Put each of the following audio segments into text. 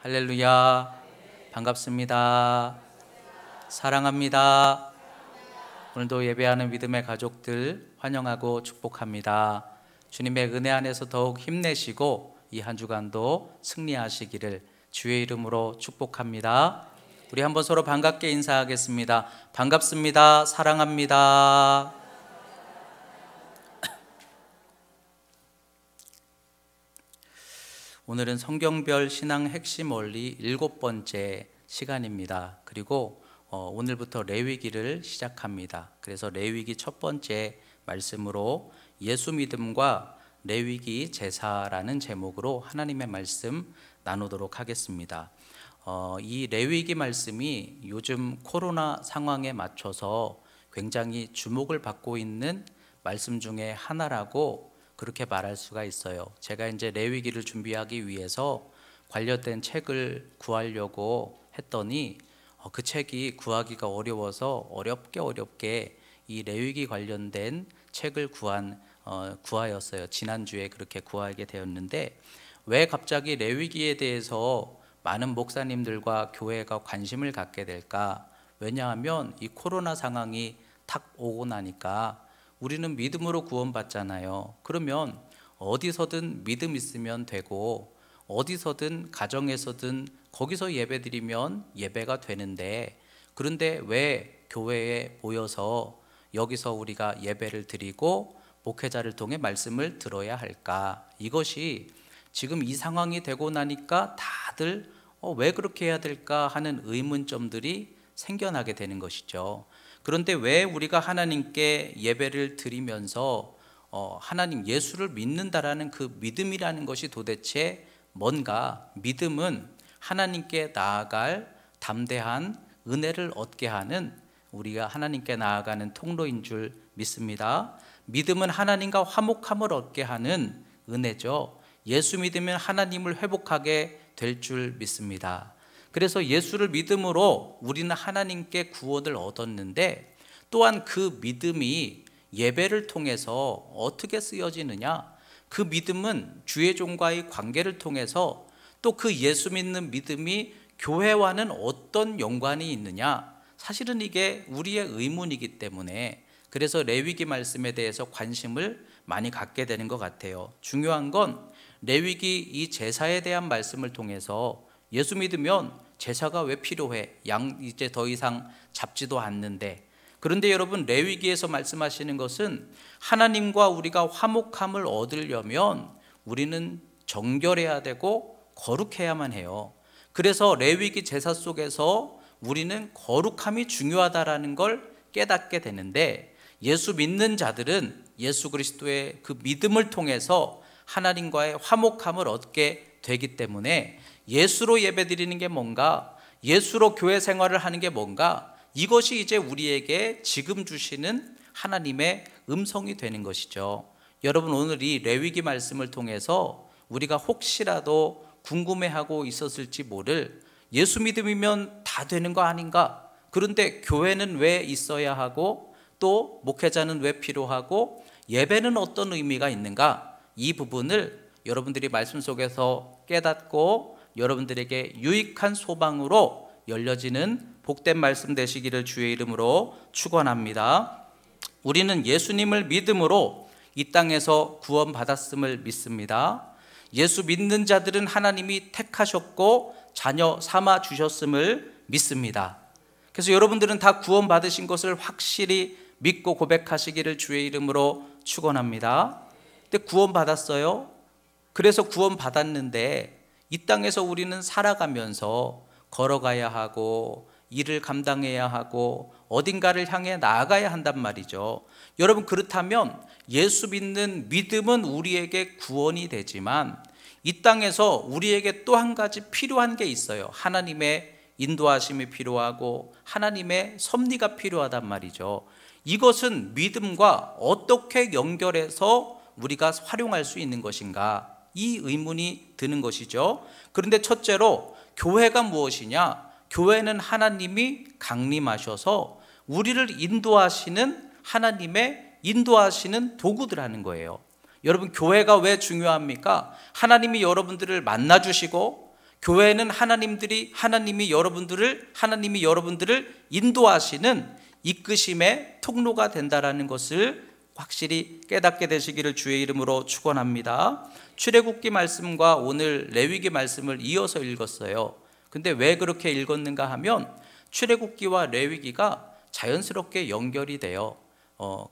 할렐루야. 반갑습니다. 사랑합니다. 오늘도 예배하는 믿음의 가족들 환영하고 축복합니다. 주님의 은혜 안에서 더욱 힘내시고 이 한 주간도 승리하시기를 주의 이름으로 축복합니다. 우리 한번 서로 반갑게 인사하겠습니다. 반갑습니다. 사랑합니다. 오늘은 성경별 신앙 핵심 원리 7번째 시간입니다. 그리고 오늘부터 레위기를 시작합니다. 그래서 레위기 첫 번째 말씀으로 예수 믿음과 레위기 제사라는 제목으로 하나님의 말씀 나누도록 하겠습니다. 이 레위기 말씀이 요즘 코로나 상황에 맞춰서 굉장히 주목을 받고 있는 말씀 중에 하나라고 그렇게 말할 수가 있어요. 제가 이제 레위기를 준비하기 위해서 관련된 책을 구하려고 했더니 그 책이 구하기가 어려워서 어렵게 이 레위기 관련된 책을 구하였어요. 지난주에 그렇게 구하게 되었는데, 왜 갑자기 레위기에 대해서 많은 목사님들과 교회가 관심을 갖게 될까? 왜냐하면 이 코로나 상황이 탁 오고 나니까 우리는 믿음으로 구원받잖아요. 그러면 어디서든 믿음 있으면 되고, 어디서든 가정에서든 거기서 예배드리면 예배가 되는데, 그런데 왜 교회에 모여서 여기서 우리가 예배를 드리고 목회자를 통해 말씀을 들어야 할까? 이것이 지금 이 상황이 되고 나니까 다들 왜 그렇게 해야 될까 하는 의문점들이 생겨나게 되는 것이죠. 그런데 왜 우리가 하나님께 예배를 드리면서 하나님 예수를 믿는다라는 그 믿음이라는 것이 도대체 뭔가? 믿음은 하나님께 나아갈 담대한 은혜를 얻게 하는, 우리가 하나님께 나아가는 통로인 줄 믿습니다. 믿음은 하나님과 화목함을 얻게 하는 은혜죠. 예수 믿으면 하나님을 회복하게 될 줄 믿습니다. 그래서 예수를 믿음으로 우리는 하나님께 구원을 얻었는데, 또한 그 믿음이 예배를 통해서 어떻게 쓰여지느냐? 그 믿음은 주의 종과의 관계를 통해서, 또 그 예수 믿는 믿음이 교회와는 어떤 연관이 있느냐? 사실은 이게 우리의 의문이기 때문에, 그래서 레위기 말씀에 대해서 관심을 많이 갖게 되는 것 같아요. 중요한 건 레위기 이 제사에 대한 말씀을 통해서 예수 믿으면 제사가 왜 필요해? 양 이제 더 이상 잡지도 않는데. 그런데 여러분, 레위기에서 말씀하시는 것은 하나님과 우리가 화목함을 얻으려면 우리는 정결해야 되고 거룩해야만 해요. 그래서 레위기 제사 속에서 우리는 거룩함이 중요하다라는 걸 깨닫게 되는데, 예수 믿는 자들은 예수 그리스도의 그 믿음을 통해서 하나님과의 화목함을 얻게 되기 때문에 예수로 예배드리는 게 뭔가, 예수로 교회 생활을 하는 게 뭔가, 이것이 이제 우리에게 지금 주시는 하나님의 음성이 되는 것이죠. 여러분, 오늘 이 레위기 말씀을 통해서 우리가 혹시라도 궁금해하고 있었을지 모를, 예수 믿음이면 다 되는 거 아닌가? 그런데 교회는 왜 있어야 하고, 또 목회자는 왜 필요하고, 예배는 어떤 의미가 있는가? 이 부분을 여러분들이 말씀 속에서 깨닫고 여러분들에게 유익한 소망으로 열려지는 복된 말씀 되시기를 주의 이름으로 축원합니다. 우리는 예수님을 믿음으로 이 땅에서 구원받았음을 믿습니다. 예수 믿는 자들은 하나님이 택하셨고 자녀 삼아 주셨음을 믿습니다. 그래서 여러분들은 다 구원받으신 것을 확실히 믿고 고백하시기를 주의 이름으로 축원합니다. 근데 구원받았어요. 그래서 구원받았는데 이 땅에서 우리는 살아가면서 걸어가야 하고 일을 감당해야 하고 어딘가를 향해 나아가야 한단 말이죠. 여러분, 그렇다면 예수 믿는 믿음은 우리에게 구원이 되지만 이 땅에서 우리에게 또 한 가지 필요한 게 있어요. 하나님의 인도하심이 필요하고 하나님의 섭리가 필요하단 말이죠. 이것은 믿음과 어떻게 연결해서 우리가 활용할 수 있는 것인가? 이 의문이 드는 것이죠. 그런데 첫째로 교회가 무엇이냐? 교회는 하나님이 강림하셔서 우리를 인도하시는 하나님의 인도하시는 도구들하는 거예요. 여러분, 교회가 왜 중요합니까? 하나님이 여러분들을 만나주시고 교회는 하나님이 여러분들을 인도하시는 이끄심의 통로가 된다라는 것을 확실히 깨닫게 되시기를 주의 이름으로 축원합니다. 출애굽기 말씀과 오늘 레위기 말씀을 이어서 읽었어요. 근데 왜 그렇게 읽었는가 하면 출애굽기와 레위기가 자연스럽게 연결이 돼요.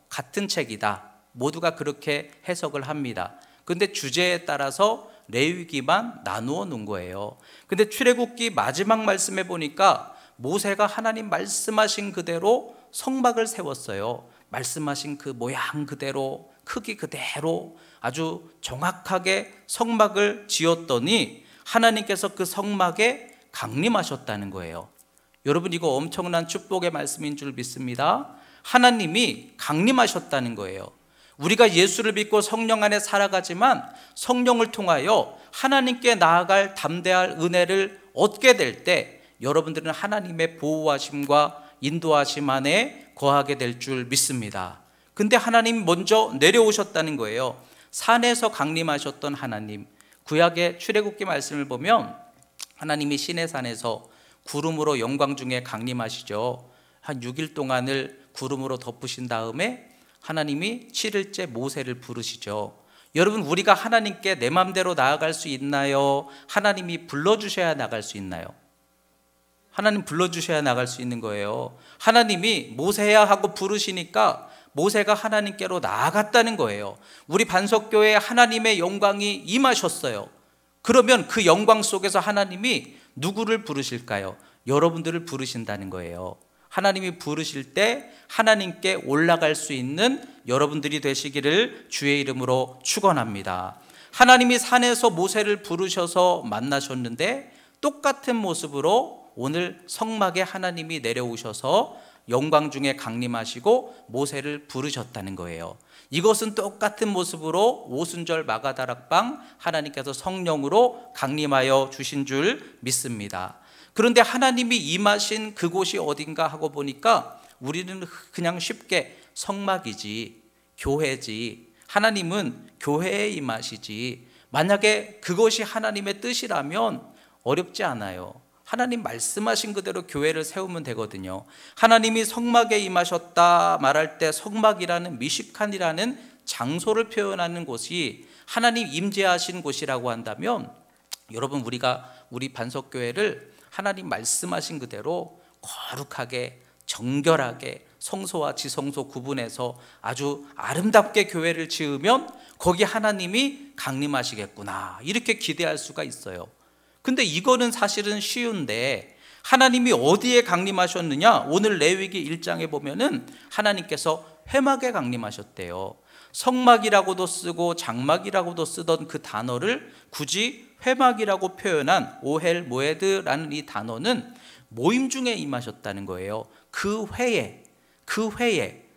같은 책이다. 모두가 그렇게 해석을 합니다. 근데 주제에 따라서 레위기만 나누어 놓은 거예요. 근데 출애굽기 마지막 말씀에 보니까 모세가 하나님 말씀하신 그대로 성막을 세웠어요. 말씀하신 그 모양 그대로, 크기 그대로 아주 정확하게 성막을 지었더니 하나님께서 그 성막에 강림하셨다는 거예요. 여러분, 이거 엄청난 축복의 말씀인 줄 믿습니다. 하나님이 강림하셨다는 거예요. 우리가 예수를 믿고 성령 안에 살아가지만 성령을 통하여 하나님께 나아갈 담대할 은혜를 얻게 될 때 여러분들은 하나님의 보호하심과 인도하심 안에 거하게 될 줄 믿습니다. 근데 하나님 먼저 내려오셨다는 거예요. 산에서 강림하셨던 하나님, 구약의 출애굽기 말씀을 보면 하나님이 시내산에서 구름으로 영광 중에 강림하시죠. 한 6일 동안을 구름으로 덮으신 다음에 하나님이 7일째 모세를 부르시죠. 여러분, 우리가 하나님께 내 맘대로 나아갈 수 있나요? 하나님이 불러주셔야 나갈 수 있나요? 하나님 불러주셔야 나갈 수 있는 거예요. 하나님이 모세야 하고 부르시니까 모세가 하나님께로 나아갔다는 거예요. 우리 반석교회에 하나님의 영광이 임하셨어요. 그러면 그 영광 속에서 하나님이 누구를 부르실까요? 여러분들을 부르신다는 거예요. 하나님이 부르실 때 하나님께 올라갈 수 있는 여러분들이 되시기를 주의 이름으로 축원합니다. 하나님이 산에서 모세를 부르셔서 만나셨는데 똑같은 모습으로 오늘 성막에 하나님이 내려오셔서 영광 중에 강림하시고 모세를 부르셨다는 거예요. 이것은 똑같은 모습으로 오순절 마가다락방 하나님께서 성령으로 강림하여 주신 줄 믿습니다. 그런데 하나님이 임하신 그곳이 어딘가 하고 보니까 우리는 그냥 쉽게 성막이지, 교회지, 하나님은 교회에 임하시지, 만약에 그것이 하나님의 뜻이라면 어렵지 않아요. 하나님 말씀하신 그대로 교회를 세우면 되거든요. 하나님이 성막에 임하셨다 말할 때 성막이라는 미식칸이라는 장소를 표현하는 곳이 하나님 임재하신 곳이라고 한다면 여러분, 우리 반석교회를 하나님 말씀하신 그대로 거룩하게 정결하게 성소와 지성소 구분해서 아주 아름답게 교회를 지으면 거기 하나님이 강림하시겠구나, 이렇게 기대할 수가 있어요. 근데 이거는 사실은 쉬운데 하나님이 어디에 강림하셨느냐? 오늘 레위기 1장에 보면은 하나님께서 회막에 강림하셨대요. 성막이라고도 쓰고 장막이라고도 쓰던 그 단어를 굳이 회막이라고 표현한 오헬 모에드라는 이 단어는 모임 중에 임하셨다는 거예요. 그 회에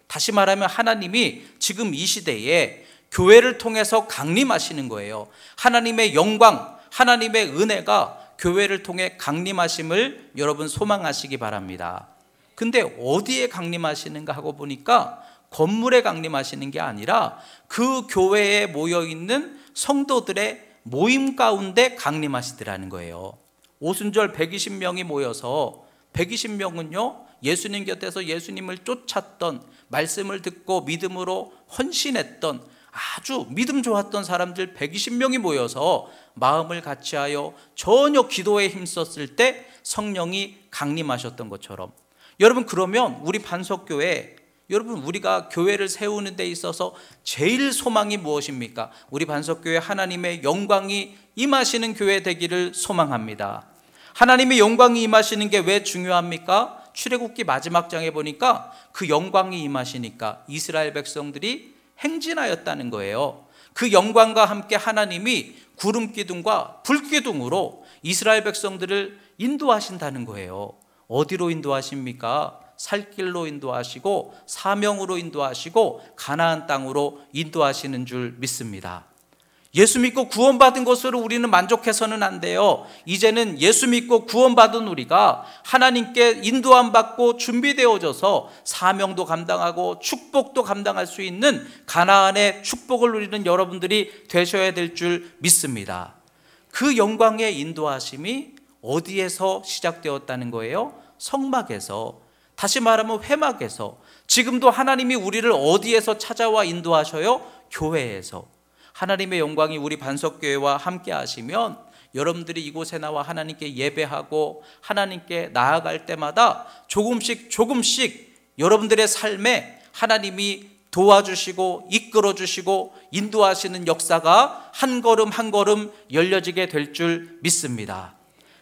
다시 말하면 하나님이 지금 이 시대에 교회를 통해서 강림하시는 거예요. 하나님의 영광, 하나님의 은혜가 교회를 통해 강림하심을 여러분 소망하시기 바랍니다. 근데 어디에 강림하시는가 하고 보니까 건물에 강림하시는 게 아니라 그 교회에 모여있는 성도들의 모임 가운데 강림하시더라는 거예요. 오순절 120명이 모여서 120명은요 예수님 곁에서 예수님을 쫓았던, 말씀을 듣고 믿음으로 헌신했던 아주 믿음 좋았던 사람들 120명이 모여서 마음을 같이하여 전혀 기도에 힘썼을 때 성령이 강림하셨던 것처럼, 여러분, 그러면 우리 반석교회, 여러분, 우리가 교회를 세우는 데 있어서 제일 소망이 무엇입니까? 우리 반석교회 하나님의 영광이 임하시는 교회 되기를 소망합니다. 하나님의 영광이 임하시는 게 왜 중요합니까? 출애굽기 마지막 장에 보니까 그 영광이 임하시니까 이스라엘 백성들이 행진하였다는 거예요. 그 영광과 함께 하나님이 구름기둥과 불기둥으로 이스라엘 백성들을 인도하신다는 거예요. 어디로 인도하십니까? 살 길로 인도하시고 사명으로 인도하시고 가나안 땅으로 인도하시는 줄 믿습니다. 예수 믿고 구원받은 것으로 우리는 만족해서는 안 돼요. 이제는 예수 믿고 구원받은 우리가 하나님께 인도함 받고 준비되어져서 사명도 감당하고 축복도 감당할 수 있는 가나안의 축복을 누리는 여러분들이 되셔야 될 줄 믿습니다. 그 영광의 인도하심이 어디에서 시작되었다는 거예요? 성막에서. 다시 말하면 회막에서. 지금도 하나님이 우리를 어디에서 찾아와 인도하셔요? 교회에서. 하나님의 영광이 우리 반석교회와 함께 하시면 여러분들이 이곳에 나와 하나님께 예배하고 하나님께 나아갈 때마다 조금씩 여러분들의 삶에 하나님이 도와주시고 이끌어주시고 인도하시는 역사가 한 걸음 한 걸음 열려지게 될 줄 믿습니다.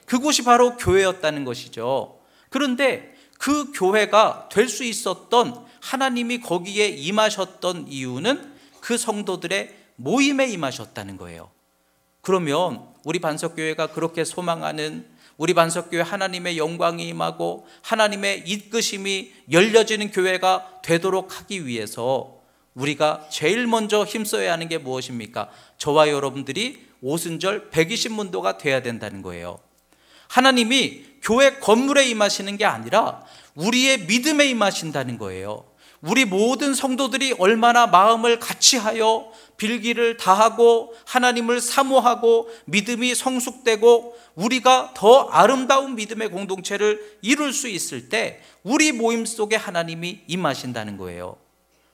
그곳이 바로 교회였다는 것이죠. 그런데 그 교회가 될 수 있었던, 하나님이 거기에 임하셨던 이유는 그 성도들의 모임에 임하셨다는 거예요. 그러면 우리 반석교회가 그렇게 소망하는, 우리 반석교회 하나님의 영광이 임하고 하나님의 이끄심이 열려지는 교회가 되도록 하기 위해서 우리가 제일 먼저 힘써야 하는 게 무엇입니까? 저와 여러분들이 오순절 120문도가 돼야 된다는 거예요. 하나님이 교회 건물에 임하시는 게 아니라 우리의 믿음에 임하신다는 거예요. 우리 모든 성도들이 얼마나 마음을 같이하여 빌기를 다하고 하나님을 사모하고 믿음이 성숙되고 우리가 더 아름다운 믿음의 공동체를 이룰 수 있을 때 우리 모임 속에 하나님이 임하신다는 거예요.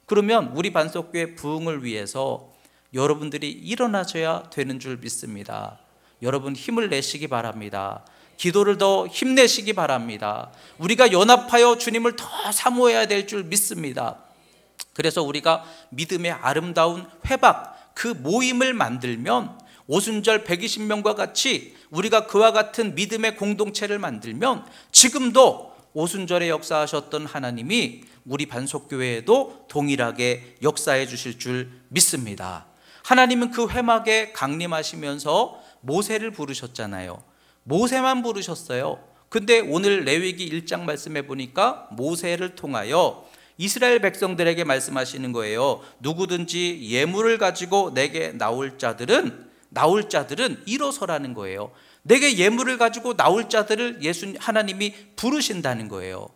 그러면 우리 반석교회 부흥을 위해서 여러분들이 일어나셔야 되는 줄 믿습니다. 여러분 힘을 내시기 바랍니다. 기도를 더 힘내시기 바랍니다. 우리가 연합하여 주님을 더 사모해야 될 줄 믿습니다. 그래서 우리가 믿음의 아름다운 회박, 그 모임을 만들면, 오순절 120명과 같이 우리가 그와 같은 믿음의 공동체를 만들면 지금도 오순절에 역사하셨던 하나님이 우리 반석교회에도 동일하게 역사해 주실 줄 믿습니다. 하나님은 그 회막에 강림하시면서 모세를 부르셨잖아요. 모세만 부르셨어요. 근데 오늘 레위기 1장 말씀해 보니까 모세를 통하여 이스라엘 백성들에게 말씀하시는 거예요. 누구든지 예물을 가지고 내게 나올 자들은 일어서라는 거예요. 내게 예물을 가지고 나올 자들을 하나님이 부르신다는 거예요.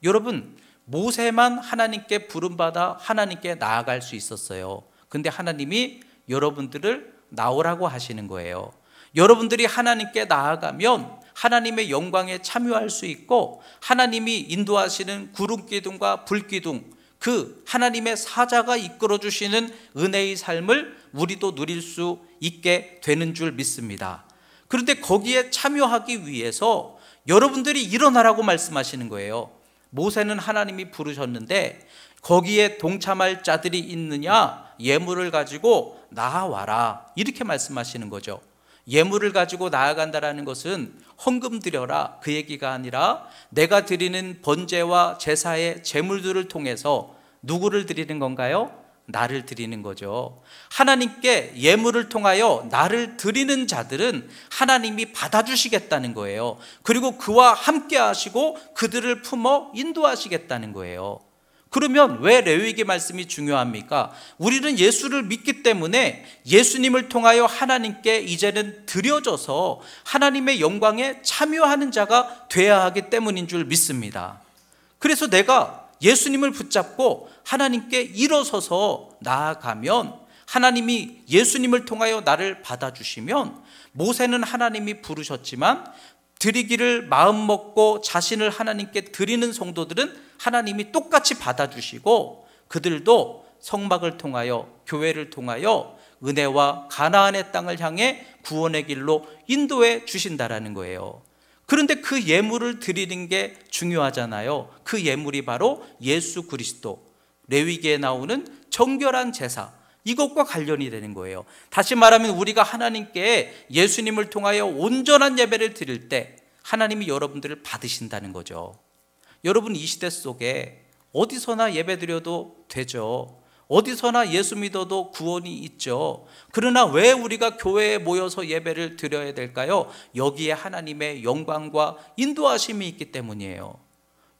여러분, 모세만 하나님께 부름받아 하나님께 나아갈 수 있었어요. 근데 하나님이 여러분들을 나오라고 하시는 거예요. 여러분들이 하나님께 나아가면 하나님의 영광에 참여할 수 있고 하나님이 인도하시는 구름기둥과 불기둥, 그 하나님의 사자가 이끌어주시는 은혜의 삶을 우리도 누릴 수 있게 되는 줄 믿습니다. 그런데 거기에 참여하기 위해서 여러분들이 일어나라고 말씀하시는 거예요. 모세는 하나님이 부르셨는데 거기에 동참할 자들이 있느냐? 예물을 가지고 나와라, 이렇게 말씀하시는 거죠. 예물을 가지고 나아간다라는 것은 헌금 드려라, 그 얘기가 아니라 내가 드리는 번제와 제사의 제물들을 통해서 누구를 드리는 건가요? 나를 드리는 거죠. 하나님께 예물을 통하여 나를 드리는 자들은 하나님이 받아주시겠다는 거예요. 그리고 그와 함께 하시고 그들을 품어 인도하시겠다는 거예요. 그러면 왜 레위기 말씀이 중요합니까? 우리는 예수를 믿기 때문에 예수님을 통하여 하나님께 이제는 드려져서 하나님의 영광에 참여하는 자가 돼야 하기 때문인 줄 믿습니다. 그래서 내가 예수님을 붙잡고 하나님께 일어서서 나아가면 하나님이 예수님을 통하여 나를 받아주시면, 모세는 하나님이 부르셨지만 드리기를 마음 먹고 자신을 하나님께 드리는 성도들은 하나님이 똑같이 받아주시고 그들도 성막을 통하여, 교회를 통하여 은혜와 가나안의 땅을 향해 구원의 길로 인도해 주신다라는 거예요. 그런데 그 예물을 드리는 게 중요하잖아요. 그 예물이 바로 예수 그리스도, 레위기에 나오는 정결한 제사, 이것과 관련이 되는 거예요. 다시 말하면 우리가 하나님께 예수님을 통하여 온전한 예배를 드릴 때 하나님이 여러분들을 받으신다는 거죠. 여러분, 이 시대 속에 어디서나 예배 드려도 되죠. 어디서나 예수 믿어도 구원이 있죠. 그러나 왜 우리가 교회에 모여서 예배를 드려야 될까요? 여기에 하나님의 영광과 인도하심이 있기 때문이에요.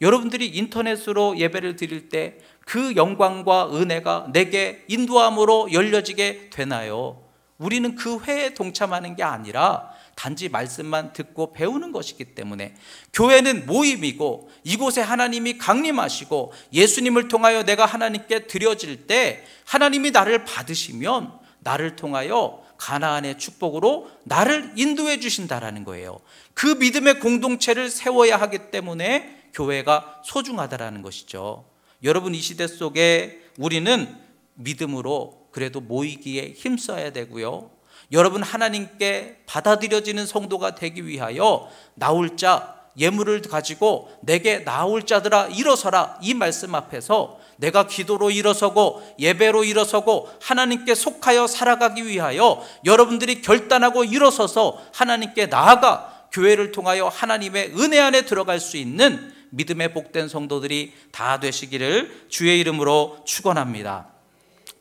여러분들이 인터넷으로 예배를 드릴 때 그 영광과 은혜가 내게 인도함으로 열려지게 되나요? 우리는 그 회에 동참하는 게 아니라 단지 말씀만 듣고 배우는 것이기 때문에, 교회는 모임이고 이곳에 하나님이 강림하시고 예수님을 통하여 내가 하나님께 드려질 때 하나님이 나를 받으시면 나를 통하여 가나안의 축복으로 나를 인도해 주신다라는 거예요. 그 믿음의 공동체를 세워야 하기 때문에 교회가 소중하다라는 것이죠. 여러분, 이 시대 속에 우리는 믿음으로 그래도 모이기에 힘써야 되고요. 여러분, 하나님께 받아들여지는 성도가 되기 위하여 나올 자, 예물을 가지고 내게 나올 자들아 일어서라, 이 말씀 앞에서 내가 기도로 일어서고 예배로 일어서고 하나님께 속하여 살아가기 위하여 여러분들이 결단하고 일어서서 하나님께 나아가 교회를 통하여 하나님의 은혜 안에 들어갈 수 있는 믿음의 복된 성도들이 다 되시기를 주의 이름으로 축원합니다.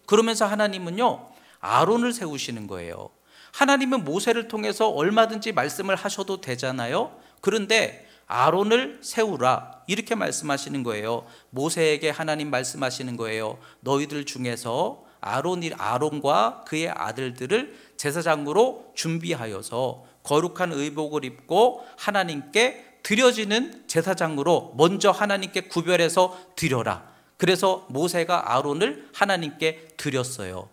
그러면서 하나님은요, 아론을 세우시는 거예요. 하나님은 모세를 통해서 얼마든지 말씀을 하셔도 되잖아요. 그런데 아론을 세우라, 이렇게 말씀하시는 거예요. 모세에게 하나님 말씀하시는 거예요. 너희들 중에서 아론과 그의 아들들을 제사장으로 준비하여서 거룩한 의복을 입고 하나님께 드려지는 제사장으로 먼저 하나님께 구별해서 드려라. 그래서 모세가 아론을 하나님께 드렸어요.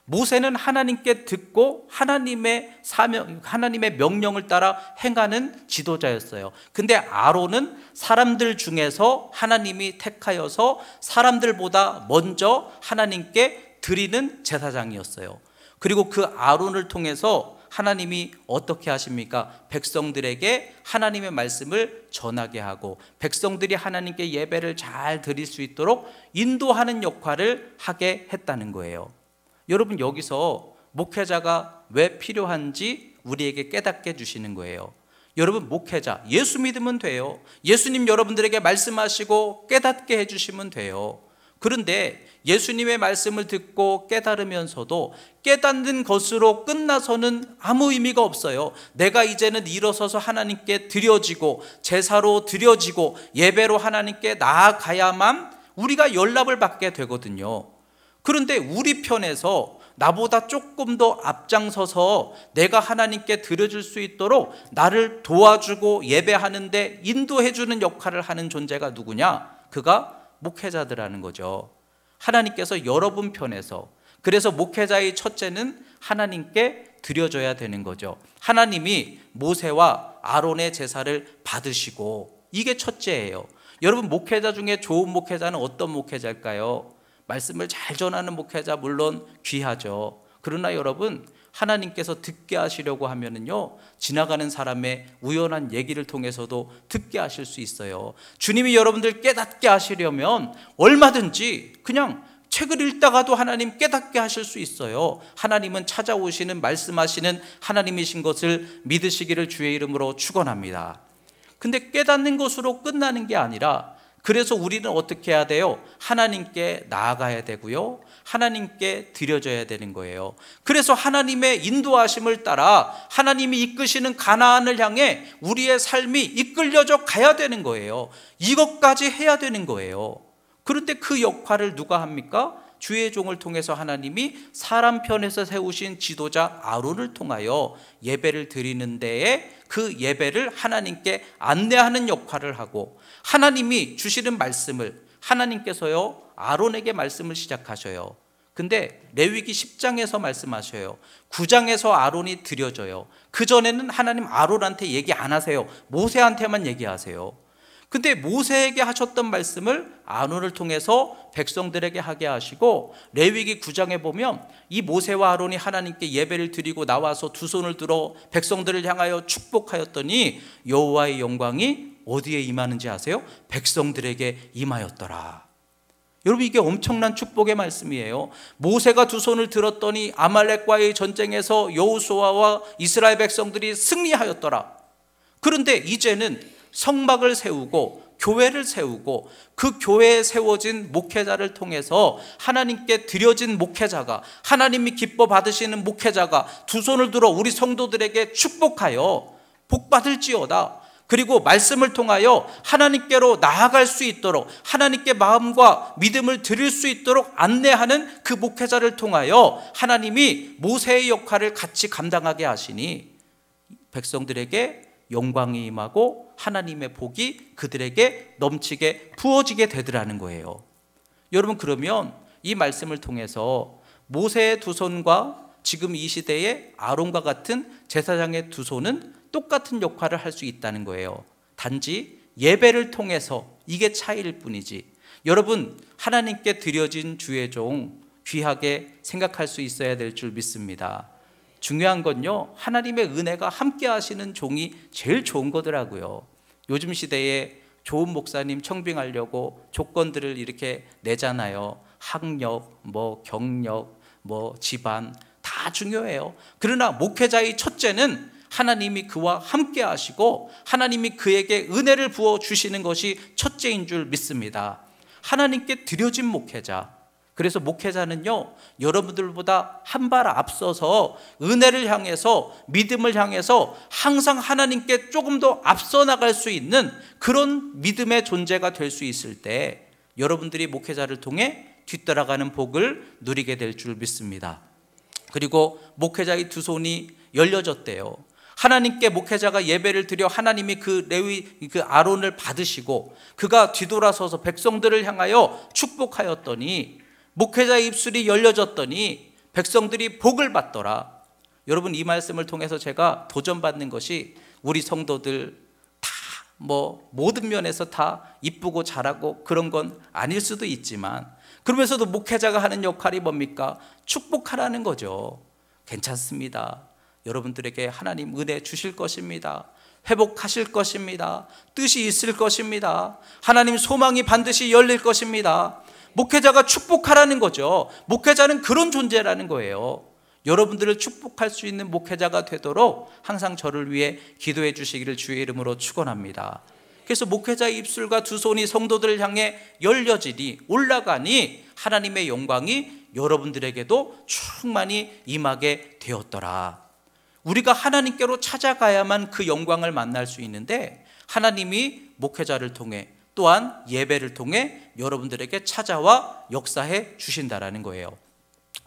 모세는 하나님께 듣고 하나님의 명령을 따라 행하는 지도자였어요. 근데 아론은 사람들 중에서 하나님이 택하여서 사람들보다 먼저 하나님께 드리는 제사장이었어요. 그리고 그 아론을 통해서 하나님이 어떻게 하십니까? 백성들에게 하나님의 말씀을 전하게 하고 백성들이 하나님께 예배를 잘 드릴 수 있도록 인도하는 역할을 하게 했다는 거예요. 여러분, 여기서 목회자가 왜 필요한지 우리에게 깨닫게 해주시는 거예요. 여러분, 목회자, 예수 믿으면 돼요. 예수님 여러분들에게 말씀하시고 깨닫게 해주시면 돼요. 그런데 예수님의 말씀을 듣고 깨달으면서도 깨닫는 것으로 끝나서는 아무 의미가 없어요. 내가 이제는 일어서서 하나님께 드려지고 제사로 드려지고 예배로 하나님께 나아가야만 우리가 연락을 받게 되거든요. 그런데 우리 편에서 나보다 조금 더 앞장서서 내가 하나님께 드려질 수 있도록 나를 도와주고 예배하는데 인도해주는 역할을 하는 존재가 누구냐? 그가 목회자들하는 거죠. 하나님께서 여러분 편에서, 그래서 목회자의 첫째는 하나님께 드려져야 되는 거죠. 하나님이 모세와 아론의 제사를 받으시고, 이게 첫째예요. 여러분, 목회자 중에 좋은 목회자는 어떤 목회자일까요? 말씀을 잘 전하는 목회자 물론 귀하죠. 그러나 여러분, 하나님께서 듣게 하시려고 하면은요, 지나가는 사람의 우연한 얘기를 통해서도 듣게 하실 수 있어요. 주님이 여러분들 깨닫게 하시려면 얼마든지 그냥 책을 읽다가도 하나님 깨닫게 하실 수 있어요. 하나님은 찾아오시는, 말씀하시는 하나님이신 것을 믿으시기를 주의 이름으로 축원합니다. 근데 깨닫는 것으로 끝나는 게 아니라, 그래서 우리는 어떻게 해야 돼요? 하나님께 나아가야 되고요, 하나님께 드려져야 되는 거예요. 그래서 하나님의 인도하심을 따라 하나님이 이끄시는 가나안을 향해 우리의 삶이 이끌려져 가야 되는 거예요. 이것까지 해야 되는 거예요. 그런데 그 역할을 누가 합니까? 주의 종을 통해서 하나님이 사람 편에서 세우신 지도자 아론을 통하여 예배를 드리는 데에 그 예배를 하나님께 안내하는 역할을 하고, 하나님이 주시는 말씀을 하나님께서요 아론에게 말씀을 시작하셔요. 근데 레위기 10장에서 말씀하셔요. 9장에서 아론이 드려져요. 그전에는 하나님 아론한테 얘기 안 하세요. 모세한테만 얘기하세요. 근데 모세에게 하셨던 말씀을 아론을 통해서 백성들에게 하게 하시고, 레위기 9장에 보면 이 모세와 아론이 하나님께 예배를 드리고 나와서 두 손을 들어 백성들을 향하여 축복하였더니 여호와의 영광이 어디에 임하는지 아세요? 백성들에게 임하였더라. 여러분, 이게 엄청난 축복의 말씀이에요. 모세가 두 손을 들었더니 아말렉과의 전쟁에서 여호수아와 이스라엘 백성들이 승리하였더라. 그런데 이제는 성막을 세우고 교회를 세우고 그 교회에 세워진 목회자를 통해서 하나님께 드려진 목회자가, 하나님이 기뻐 받으시는 목회자가 두 손을 들어 우리 성도들에게 축복하여 복받을지어다. 그리고 말씀을 통하여 하나님께로 나아갈 수 있도록, 하나님께 마음과 믿음을 드릴 수 있도록 안내하는 그 목회자를 통하여 하나님이 모세의 역할을 같이 감당하게 하시니 백성들에게 영광이 임하고 하나님의 복이 그들에게 넘치게 부어지게 되더라는 거예요. 여러분, 그러면 이 말씀을 통해서 모세의 두 손과 지금 이 시대에 아론과 같은 제사장의 두 손은 똑같은 역할을 할 수 있다는 거예요. 단지 예배를 통해서 이게 차이일 뿐이지. 여러분, 하나님께 드려진 주의 종 귀하게 생각할 수 있어야 될 줄 믿습니다. 중요한 건요, 하나님의 은혜가 함께 하시는 종이 제일 좋은 거더라고요. 요즘 시대에 좋은 목사님 청빙하려고 조건들을 이렇게 내잖아요. 학력, 경력, 집안 다 중요해요. 그러나 목회자의 첫째는 하나님이 그와 함께 하시고 하나님이 그에게 은혜를 부어 주시는 것이 첫째인 줄 믿습니다. 하나님께 드려진 목회자, 그래서 목회자는요, 여러분들보다 한 발 앞서서 은혜를 향해서, 믿음을 향해서 항상 하나님께 조금 더 앞서 나갈 수 있는 그런 믿음의 존재가 될 수 있을 때 여러분들이 목회자를 통해 뒤따라가는 복을 누리게 될 줄 믿습니다. 그리고 목회자의 두 손이 열려졌대요. 하나님께 목회자가 예배를 드려 하나님이 그 아론을 받으시고 그가 뒤돌아서서 백성들을 향하여 축복하였더니 목회자의 입술이 열려졌더니 백성들이 복을 받더라. 여러분, 이 말씀을 통해서 제가 도전받는 것이 우리 성도들 다 모든 면에서 다 이쁘고 잘하고 그런 건 아닐 수도 있지만, 그러면서도 목회자가 하는 역할이 뭡니까? 축복하라는 거죠. 괜찮습니다. 여러분들에게 하나님 은혜 주실 것입니다. 회복하실 것입니다. 뜻이 있을 것입니다. 하나님 소망이 반드시 열릴 것입니다. 목회자가 축복하라는 거죠. 목회자는 그런 존재라는 거예요. 여러분들을 축복할 수 있는 목회자가 되도록 항상 저를 위해 기도해 주시기를 주의 이름으로 축원합니다. 그래서 목회자의 입술과 두 손이 성도들을 향해 열려지니, 올라가니 하나님의 영광이 여러분들에게도 충만히 임하게 되었더라. 우리가 하나님께로 찾아가야만 그 영광을 만날 수 있는데, 하나님이 목회자를 통해 또한 예배를 통해 여러분들에게 찾아와 역사해 주신다라는 거예요.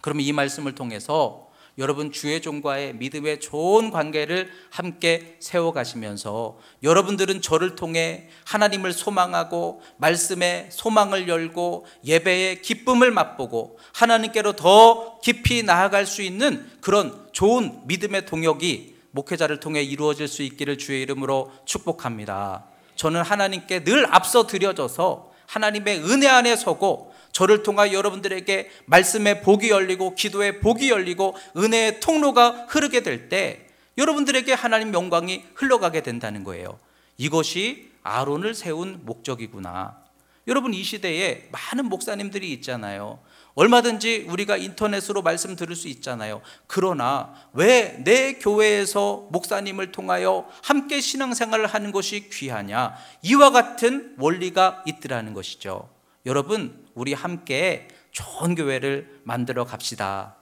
그러면 이 말씀을 통해서 여러분 주의 종과의 믿음의 좋은 관계를 함께 세워가시면서 여러분들은 저를 통해 하나님을 소망하고 말씀에 소망을 열고 예배의 기쁨을 맛보고 하나님께로 더 깊이 나아갈 수 있는 그런 좋은 믿음의 동역이 목회자를 통해 이루어질 수 있기를 주의 이름으로 축복합니다. 저는 하나님께 늘 앞서 드려져서 하나님의 은혜 안에 서고 저를 통하여 여러분들에게 말씀의 복이 열리고 기도의 복이 열리고 은혜의 통로가 흐르게 될 때 여러분들에게 하나님 영광이 흘러가게 된다는 거예요. 이것이 아론을 세운 목적이구나. 여러분, 이 시대에 많은 목사님들이 있잖아요. 얼마든지 우리가 인터넷으로 말씀 들을 수 있잖아요. 그러나 왜 내 교회에서 목사님을 통하여 함께 신앙생활을 하는 것이 귀하냐? 이와 같은 원리가 있더라는 것이죠. 여러분, 우리 함께 좋은 교회를 만들어 갑시다.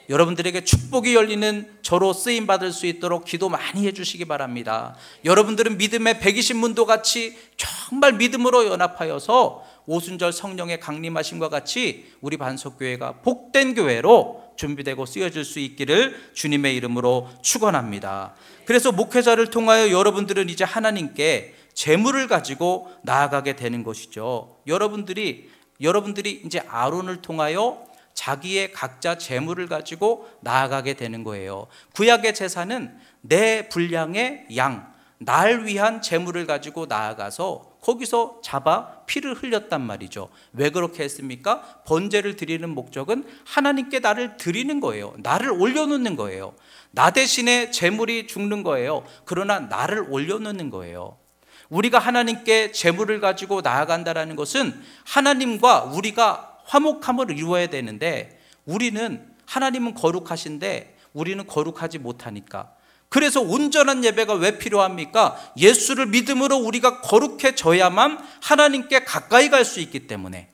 여러분들에게 축복이 열리는 저로 쓰임받을 수 있도록 기도 많이 해주시기 바랍니다. 여러분들은 믿음의 120문도 같이 정말 믿음으로 연합하여서 오순절 성령의 강림하심과 같이 우리 반석교회가 복된 교회로 준비되고 쓰여질 수 있기를 주님의 이름으로 축원합니다. 그래서 목회자를 통하여 여러분들은 이제 하나님께 재물을 가지고 나아가게 되는 것이죠. 여러분들이 이제 아론을 통하여 자기의 각자 재물을 가지고 나아가게 되는 거예요. 구약의 제사는 내 분량의 양, 날 위한 재물을 가지고 나아가서 거기서 잡아 피를 흘렸단 말이죠. 왜 그렇게 했습니까? 번제를 드리는 목적은 하나님께 나를 드리는 거예요. 나를 올려놓는 거예요. 나 대신에 재물이 죽는 거예요. 그러나 나를 올려놓는 거예요. 우리가 하나님께 재물을 가지고 나아간다는 것은 하나님과 우리가 화목함을 이루어야 되는데, 하나님은 거룩하신데 우리는 거룩하지 못하니까, 그래서 온전한 예배가 왜 필요합니까? 예수를 믿음으로 우리가 거룩해져야만 하나님께 가까이 갈 수 있기 때문에,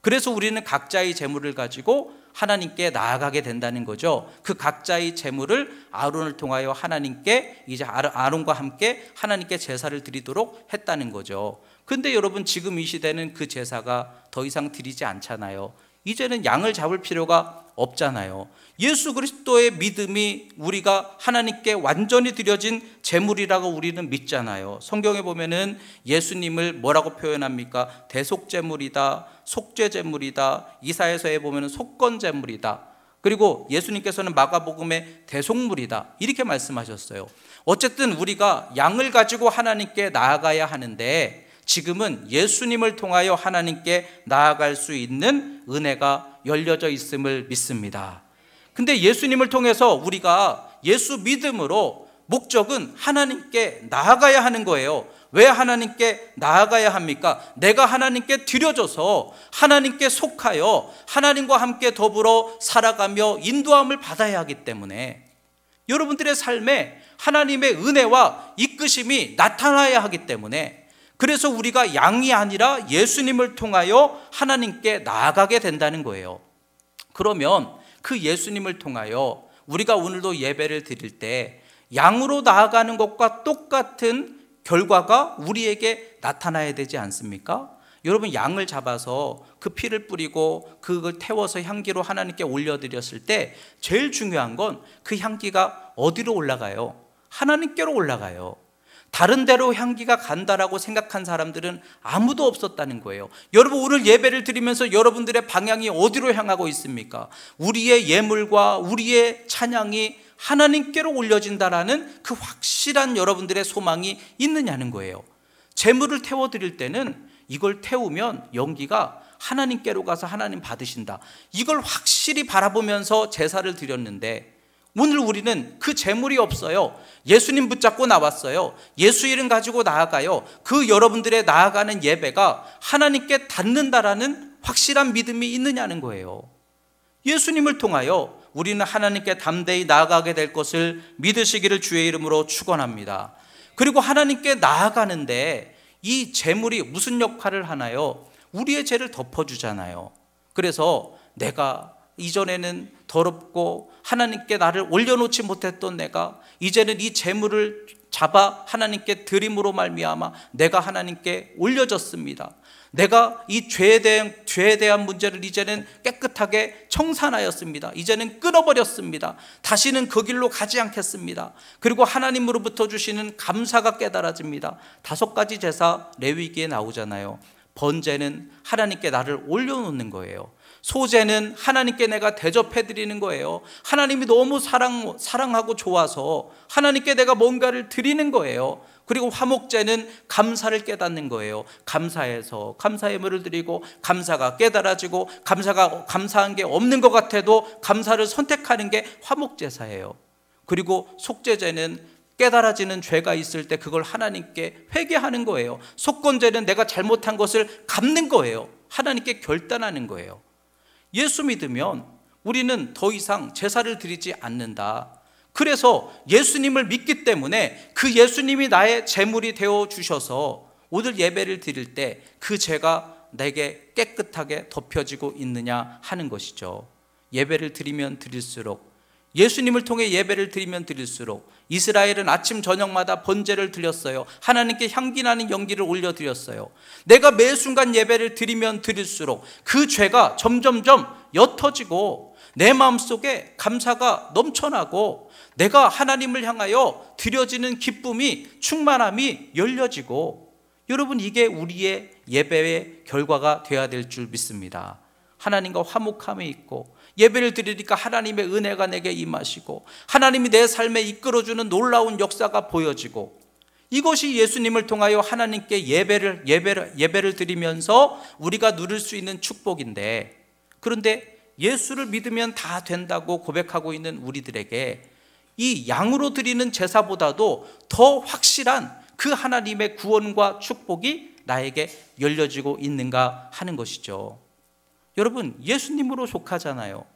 그래서 우리는 각자의 재물을 가지고 하나님께 나아가게 된다는 거죠. 그 각자의 재물을 아론을 통하여 하나님께, 이제 아론과 함께 하나님께 제사를 드리도록 했다는 거죠. 근데 여러분, 지금 이 시대는 그 제사가 더 이상 드리지 않잖아요. 이제는 양을 잡을 필요가 없잖아요. 예수 그리스도의 믿음이 우리가 하나님께 완전히 드려진 제물이라고 우리는 믿잖아요. 성경에 보면은 예수님을 뭐라고 표현합니까? 대속제물이다, 속죄제물이다, 이사야서에 보면은 속건제물이다. 그리고 예수님께서는 마가복음의 대속물이다 이렇게 말씀하셨어요. 어쨌든 우리가 양을 가지고 하나님께 나아가야 하는데 지금은 예수님을 통하여 하나님께 나아갈 수 있는 은혜가 열려져 있음을 믿습니다. 근데 예수님을 통해서 우리가 예수 믿음으로 목적은 하나님께 나아가야 하는 거예요. 왜 하나님께 나아가야 합니까? 내가 하나님께 드려져서 하나님께 속하여 하나님과 함께 더불어 살아가며 인도함을 받아야 하기 때문에 여러분들의 삶에 하나님의 은혜와 이끄심이 나타나야 하기 때문에 그래서 우리가 양이 아니라 예수님을 통하여 하나님께 나아가게 된다는 거예요. 그러면 그 예수님을 통하여 우리가 오늘도 예배를 드릴 때 양으로 나아가는 것과 똑같은 결과가 우리에게 나타나야 되지 않습니까? 여러분, 양을 잡아서 그 피를 뿌리고 그걸 태워서 향기로 하나님께 올려드렸을 때 제일 중요한 건 그 향기가 어디로 올라가요? 하나님께로 올라가요. 다른 데로 향기가 간다라고 생각한 사람들은 아무도 없었다는 거예요. 여러분, 오늘 예배를 드리면서 여러분들의 방향이 어디로 향하고 있습니까? 우리의 예물과 우리의 찬양이 하나님께로 올려진다라는 그 확실한 여러분들의 소망이 있느냐는 거예요. 제물을 태워드릴 때는 이걸 태우면 연기가 하나님께로 가서 하나님 받으신다, 이걸 확실히 바라보면서 제사를 드렸는데 오늘 우리는 그 제물이 없어요. 예수님 붙잡고 나왔어요. 예수 이름 가지고 나아가요. 그 여러분들의 나아가는 예배가 하나님께 닿는다라는 확실한 믿음이 있느냐는 거예요. 예수님을 통하여 우리는 하나님께 담대히 나아가게 될 것을 믿으시기를 주의 이름으로 축원합니다. 그리고 하나님께 나아가는데 이 제물이 무슨 역할을 하나요? 우리의 죄를 덮어주잖아요. 그래서 내가 이전에는 더럽고 하나님께 나를 올려놓지 못했던 내가 이제는 이 제물을 잡아 하나님께 드림으로 말미암아 내가 하나님께 올려졌습니다. 내가 이 죄에 대한 문제를 이제는 깨끗하게 청산하였습니다. 이제는 끊어버렸습니다. 다시는 그 길로 가지 않겠습니다. 그리고 하나님으로부터 주시는 감사가 깨달아집니다. 5가지 제사 레위기에 나오잖아요. 번제는 하나님께 나를 올려놓는 거예요. 소제는 하나님께 내가 대접해드리는 거예요. 하나님이 너무 사랑하고 좋아서 하나님께 내가 뭔가를 드리는 거예요. 그리고 화목제는 감사를 깨닫는 거예요. 감사해서 감사의 예물을 드리고 감사가 깨달아지고 감사한 게 없는 것 같아도 감사를 선택하는 게 화목제사예요. 그리고 속죄제는 깨달아지는 죄가 있을 때 그걸 하나님께 회개하는 거예요. 속건제는 내가 잘못한 것을 갚는 거예요. 하나님께 결단하는 거예요. 예수 믿으면 우리는 더 이상 제사를 드리지 않는다. 그래서 예수님을 믿기 때문에 그 예수님이 나의 제물이 되어 주셔서 오늘 예배를 드릴 때 그 죄가 내게 깨끗하게 덮여지고 있느냐 하는 것이죠. 예배를 드리면 드릴수록, 예수님을 통해 예배를 드리면 드릴수록, 이스라엘은 아침 저녁마다 번제를 드렸어요. 하나님께 향기나는 연기를 올려드렸어요. 내가 매 순간 예배를 드리면 드릴수록 그 죄가 점점점 옅어지고 내 마음속에 감사가 넘쳐나고 내가 하나님을 향하여 드려지는 기쁨이, 충만함이 열려지고, 여러분, 이게 우리의 예배의 결과가 되어야 될 줄 믿습니다. 하나님과 화목함이 있고 예배를 드리니까 하나님의 은혜가 내게 임하시고 하나님이 내 삶에 이끌어주는 놀라운 역사가 보여지고, 이것이 예수님을 통하여 하나님께 예배를 드리면서 우리가 누릴 수 있는 축복인데, 그런데 예수를 믿으면 다 된다고 고백하고 있는 우리들에게 이 양으로 드리는 제사보다도 더 확실한 그 하나님의 구원과 축복이 나에게 열려지고 있는가 하는 것이죠. 여러분, 예수님으로 속하잖아요.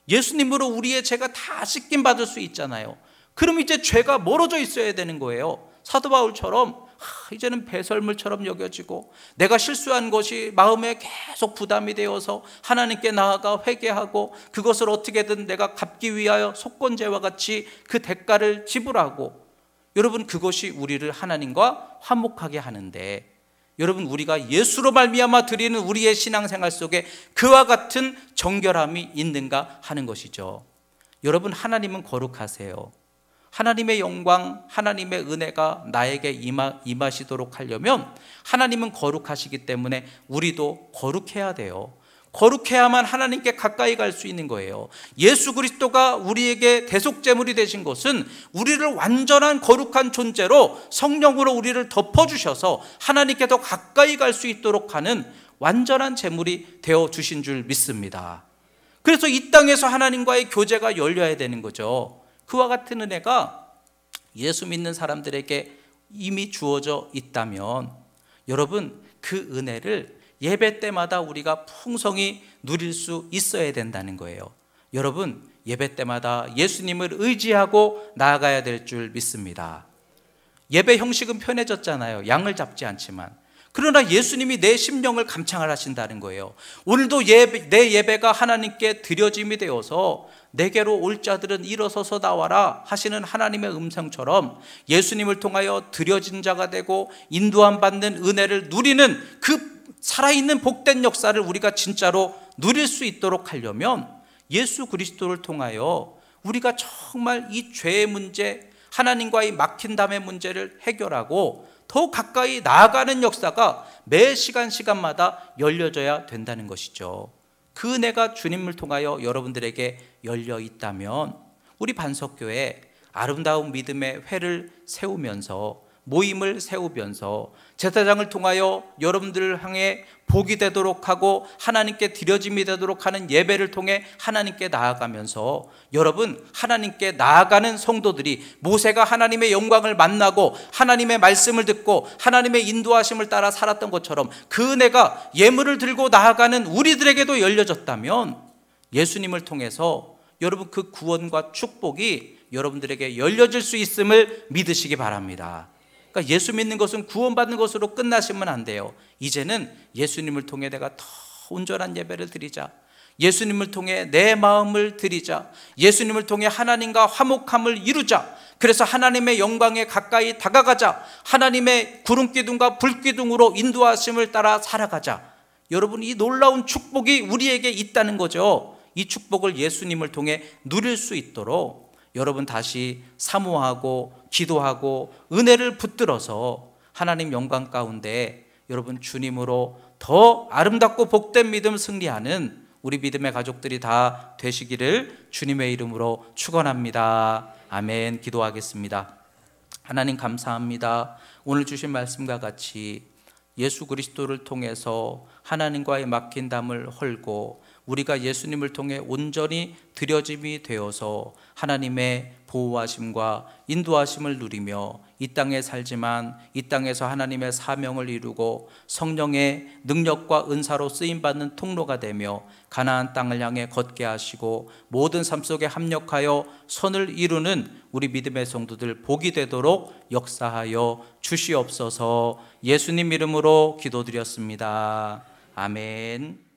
예수님으로 우리의 죄가 다 씻김 받을 수 있잖아요. 그럼 이제 죄가 멀어져 있어야 되는 거예요. 사도 바울처럼 이제는 배설물처럼 여겨지고 내가 실수한 것이 마음에 계속 부담이 되어서 하나님께 나아가 회개하고 그것을 어떻게든 내가 갚기 위하여 속건제와 같이 그 대가를 지불하고, 여러분, 그것이 우리를 하나님과 화목하게 하는데, 여러분, 우리가 예수로 말미암아 드리는 우리의 신앙생활 속에 그와 같은 정결함이 있는가 하는 것이죠. 여러분, 하나님은 거룩하세요. 하나님의 영광, 하나님의 은혜가 나에게 임하시도록 하려면 하나님은 거룩하시기 때문에 우리도 거룩해야 돼요. 거룩해야만 하나님께 가까이 갈 수 있는 거예요. 예수 그리스도가 우리에게 대속제물이 되신 것은 우리를 완전한 거룩한 존재로 성령으로 우리를 덮어주셔서 하나님께 더 가까이 갈 수 있도록 하는 완전한 제물이 되어주신 줄 믿습니다. 그래서 이 땅에서 하나님과의 교제가 열려야 되는 거죠. 그와 같은 은혜가 예수 믿는 사람들에게 이미 주어져 있다면 여러분, 그 은혜를 예배 때마다 우리가 풍성히 누릴 수 있어야 된다는 거예요. 여러분, 예배 때마다 예수님을 의지하고 나아가야 될 줄 믿습니다. 예배 형식은 편해졌잖아요. 양을 잡지 않지만. 그러나 예수님이 내 심령을 감창을 하신다는 거예요. 오늘도 내 예배가 하나님께 드려짐이 되어서 내게로 올 자들은 일어서서 나와라 하시는 하나님의 음성처럼 예수님을 통하여 드려진 자가 되고 인도함 받는 은혜를 누리는 그 살아있는 복된 역사를 우리가 진짜로 누릴 수 있도록 하려면 예수 그리스도를 통하여 우리가 정말 이 죄의 문제, 하나님과의 막힌담의 문제를 해결하고 더 가까이 나아가는 역사가 매 시간마다 열려져야 된다는 것이죠. 그 은혜가 주님을 통하여 여러분들에게 열려 있다면 우리 반석교회 아름다운 믿음의 회를 세우면서 모임을 세우면서 제사장을 통하여 여러분들을 향해 복이 되도록 하고 하나님께 드려짐이 되도록 하는 예배를 통해 하나님께 나아가면서 여러분, 하나님께 나아가는 성도들이 모세가 하나님의 영광을 만나고 하나님의 말씀을 듣고 하나님의 인도하심을 따라 살았던 것처럼 그 은혜가 예물을 들고 나아가는 우리들에게도 열려졌다면 예수님을 통해서 여러분, 그 구원과 축복이 여러분들에게 열려질 수 있음을 믿으시기 바랍니다. 그러니까 예수 믿는 것은 구원받는 것으로 끝나시면 안 돼요. 이제는 예수님을 통해 내가 더 온전한 예배를 드리자, 예수님을 통해 내 마음을 드리자, 예수님을 통해 하나님과 화목함을 이루자, 그래서 하나님의 영광에 가까이 다가가자, 하나님의 구름기둥과 불기둥으로 인도하심을 따라 살아가자. 여러분, 이 놀라운 축복이 우리에게 있다는 거죠. 이 축복을 예수님을 통해 누릴 수 있도록 여러분 다시 사모하고 기도하고 은혜를 붙들어서 하나님 영광 가운데 여러분 주님으로 더 아름답고 복된 믿음 승리하는 우리 믿음의 가족들이 다 되시기를 주님의 이름으로 축원합니다. 아멘. 기도하겠습니다. 하나님 감사합니다. 오늘 주신 말씀과 같이 예수 그리스도를 통해서 하나님과의 막힌 담을 헐고 우리가 예수님을 통해 온전히 드려짐이 되어서 하나님의 보호하심과 인도하심을 누리며 이 땅에 살지만 이 땅에서 하나님의 사명을 이루고 성령의 능력과 은사로 쓰임받는 통로가 되며 가나안 땅을 향해 걷게 하시고 모든 삶 속에 합력하여 선을 이루는 우리 믿음의 성도들 복이 되도록 역사하여 주시옵소서. 예수님 이름으로 기도드렸습니다. 아멘.